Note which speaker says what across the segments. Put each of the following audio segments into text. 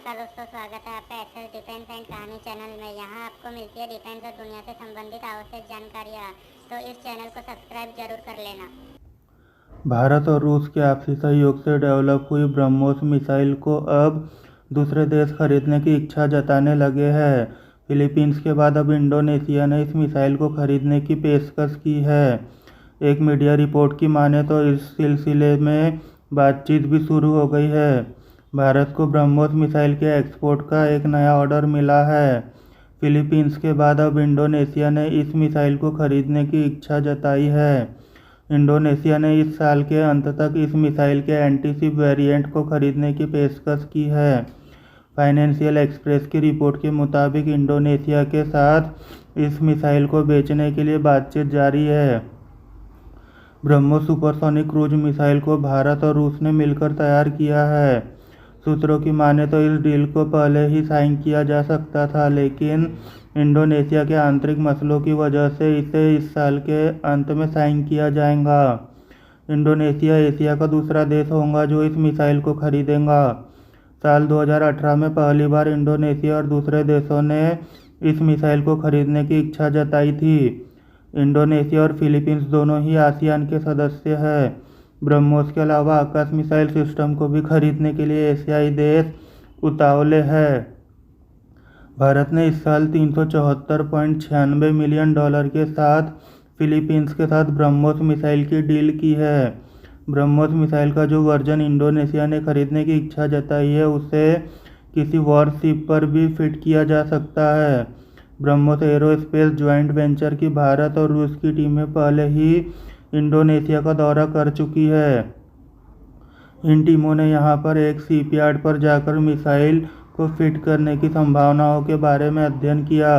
Speaker 1: नमस्कार दोस्तों, स्वागत है आपका एक्सेस डिफेंस एंड कहानी चैनल में। यहाँ आपको मिलती है डिफेंस और दुनिया से संबंधित आवश्यक जानकारियाँ, तो इस चैनल को सब्सक्राइब जरूर कर लेना।
Speaker 2: भारत और रूस के आपसी सहयोग से डेवलप हुई ब्रह्मोस मिसाइल को अब दूसरे देश खरीदने की इच्छा जताने लगे हैं। फिलीपींस के बाद अब इंडोनेशिया ने इस मिसाइल को खरीदने की पेशकश की है। एक मीडिया रिपोर्ट की माने तो इस सिलसिले में बातचीत भी शुरू हो गई है। भारत को ब्रह्मोस मिसाइल के एक्सपोर्ट का एक नया ऑर्डर मिला है। फिलीपींस के बाद अब इंडोनेशिया ने इस मिसाइल को खरीदने की इच्छा जताई है। इंडोनेशिया ने इस साल के अंत तक इस मिसाइल के एंटीशिप वेरिएंट को खरीदने की पेशकश की है। फाइनेंशियल एक्सप्रेस की रिपोर्ट के मुताबिक इंडोनेशिया के साथ इस मिसाइल को बेचने के लिए बातचीत जारी है। ब्रह्मोस सुपरसोनिक क्रूज मिसाइल को भारत और रूस ने मिलकर तैयार किया है। सूत्रों की माने तो इस डील को पहले ही साइन किया जा सकता था, लेकिन इंडोनेशिया के आंतरिक मसलों की वजह से इसे इस साल के अंत में साइन किया जाएगा। इंडोनेशिया एशिया का दूसरा देश होगा जो इस मिसाइल को खरीदेगा। साल 2018 में पहली बार इंडोनेशिया और दूसरे देशों ने इस मिसाइल को खरीदने की इच्छा जताई थी। इंडोनेशिया और फिलीपींस दोनों ही आसियान के सदस्य हैं। ब्रह्मोस के अलावा आकाश मिसाइल सिस्टम को भी खरीदने के लिए एशियाई देश उतावले हैं। भारत ने इस साल $374.96 मिलियन के साथ फिलीपींस के साथ ब्रह्मोस मिसाइल की डील की है। ब्रह्मोस मिसाइल का जो वर्जन इंडोनेशिया ने खरीदने की इच्छा जताई है उसे किसी वॉरशिप पर भी फिट किया जा सकता है। ब्रह्मोस एरोस्पेस ज्वाइंट वेंचर की भारत और रूस की टीमें पहले ही इंडोनेशिया का दौरा कर चुकी है। इन टीमों ने यहां पर एक शिपयार्ड पर जाकर मिसाइल को फिट करने की संभावनाओं के बारे में अध्ययन किया।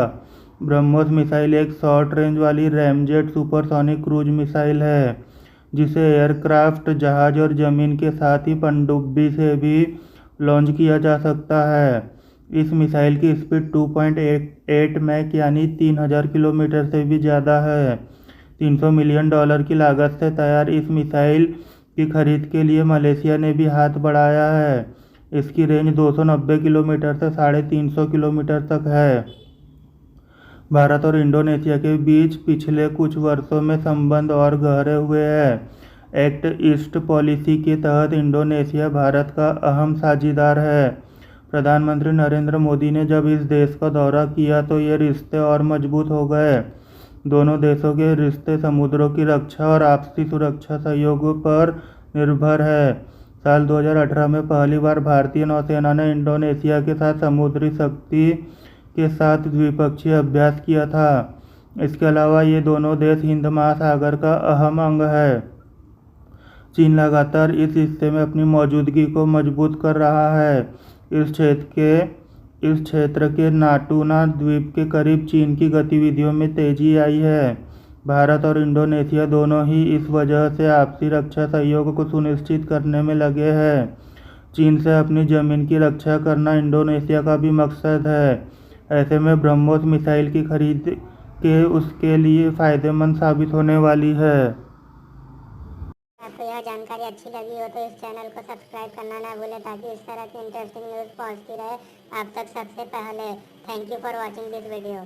Speaker 2: ब्रह्मोस मिसाइल एक शॉर्ट रेंज वाली रैमजेट सुपरसोनिक क्रूज मिसाइल है, जिसे एयरक्राफ्ट, जहाज और जमीन के साथ ही पनडुब्बी से भी लॉन्च किया जा सकता है। इस मिसाइल की स्पीड 2.8 मैक यानी 3000 किलोमीटर से भी ज़्यादा है। $300 मिलियन की लागत से तैयार इस मिसाइल की खरीद के लिए मलेशिया ने भी हाथ बढ़ाया है। इसकी रेंज 290 किलोमीटर से 350 किलोमीटर तक है। भारत और इंडोनेशिया के बीच पिछले कुछ वर्षों में संबंध और गहरे हुए हैं। एक्ट ईस्ट पॉलिसी के तहत इंडोनेशिया भारत का अहम साझीदार है। प्रधानमंत्री नरेंद्र मोदी ने जब इस देश का दौरा किया तो ये रिश्ते और मजबूत हो गए। दोनों देशों के रिश्ते समुद्रों की रक्षा और आपसी सुरक्षा सहयोग पर निर्भर है। साल 2018 में पहली बार भारतीय नौसेना ने इंडोनेशिया के साथ समुद्री शक्ति के साथ द्विपक्षीय अभ्यास किया था। इसके अलावा ये दोनों देश हिंद महासागर का अहम अंग है। चीन लगातार इस हिस्से में अपनी मौजूदगी को मजबूत कर रहा है। इस क्षेत्र के नाटूना द्वीप के करीब चीन की गतिविधियों में तेजी आई है। भारत और इंडोनेशिया दोनों ही इस वजह से आपसी रक्षा सहयोग को सुनिश्चित करने में लगे हैं। चीन से अपनी जमीन की रक्षा करना इंडोनेशिया का भी मकसद है। ऐसे में ब्रह्मोस मिसाइल की खरीद के उसके लिए फ़ायदेमंद साबित होने वाली है।
Speaker 1: आपको यह जानकारी अच्छी लगी हो तो इस चैनल को सब्सक्राइब करना ना भूलें, ताकि इस तरह की इंटरेस्टिंग न्यूज़ पहुंचती रहे आप तक सबसे पहले। Thank you for watching this video.